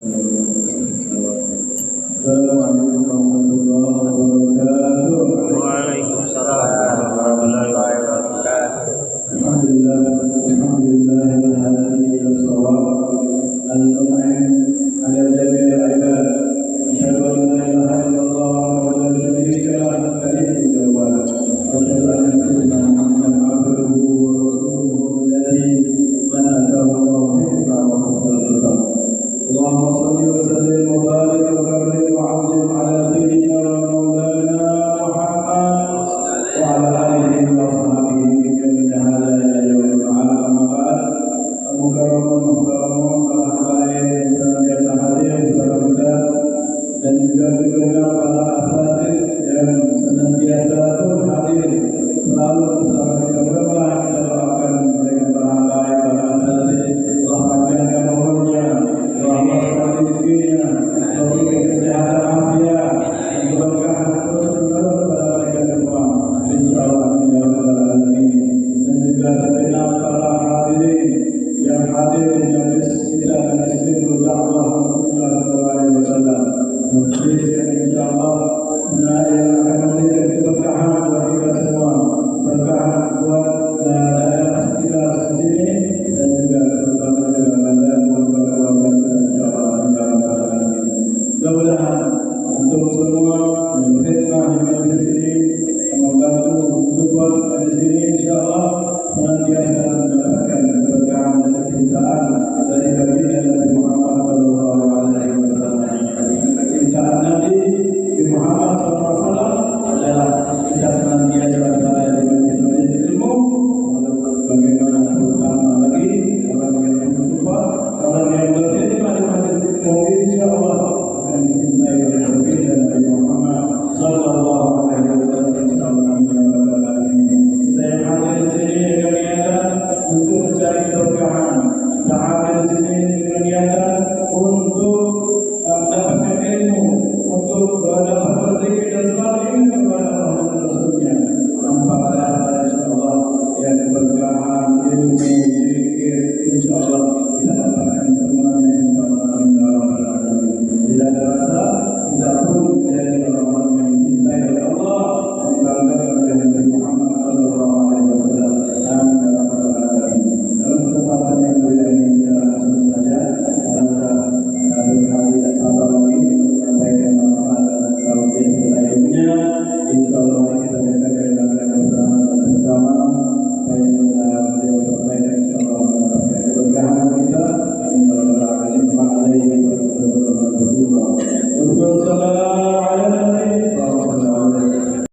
Assalamualaikum warahmatullahi wabarakatuh. Waalaikumsalam warahmatullahi wabarakatuh. Alhamdulillah al-hadi ila-shawab al-mun'im ala jami'il ibad. Asyhadu an la ilaha illallah wa la syarika lahu al-karim al-jawwad. Wa asyhadu anna sayyidina Muhammadan abduhu wa rasuluhu alladhi man ataahu Allahu hikmah wa husnul khitam. اللهم صل وسلم وبارك وكرم وعظم على سيدنا ومولانا محمد وعلى اله واصحابه من هذا الى يوم البعث. اما بعد، المكرمون المحترمون الاحباب yang hadir bersama kita dan juga segera para asatidz yang senantiasa hadir selalu bersama kita bersama. Kita doakan mereka berbahagia, para asatidz Allah panjangkan umurnya, Allah berkati rezekinya, beri kesehatan afiat, keberkahan terus menerus pada mereka semua. Insyaallah ya rabbal alamin. Dan juga segenap para hadirin yang hadir di majlis kita majlis dakwah Rasulullah SAW. Majlis yang insyaallah yang akan memberikan keberkahan buat kita semua, berkahan buat daerah sekitar sini dan juga terutama juga pada keluarga kita insyaallah ya rabbal alamin. Mudah-mudahan untuk semua berkhidmat di majlis ini, membantu support majlis ini insyaallah senantiasa mendapatkan keberkahan dan kecintaan dari Nabi Muhammad SAW. Kecintaan Nabi Muhammad SAW adalah kita senantiasa berada di majlis ilmu. Bagaimana terutama lagi orang yang mensupport, orang yang berkhidmat di majlis ilmu, insyaallah akan dicintai oleh Nabi Muhammad SAW. Insyaallah ya rabbal alamin. Kita yang hadir di sini dengan niatan untuk mencari keberkahan, kita hadir di sini dengan niatan untuk mendapatkan ilmu, untuk mendapat rezeki dan selalu ingin kepada Allah dan Rasulnya. Tanpa rasa insyaallah yang keberkahan ilmu zikir insyaallah kita dapatkan semuanya insyaallah ya rabbal alamin. Tidak terasa kita pun menjadi orang-orang yang dicintai oleh Allah dan dibanggakan oleh Nabi Muhammad SAW. Amin ya rabbal alamin. Dalam kesempatan yang mulia ini kita langsung saja kita berkali dan sabar lagi menyampaikan manfaat dan tausiah selanjutnya. Insyaallah kita akan dengarkan bersama dan bersama apa yang beliau sampaikan insyaallah mendapatkan keberkahan kita. Amin ya rabbal alamin. Assalamualaikum warahmatullahi wabarakatuh.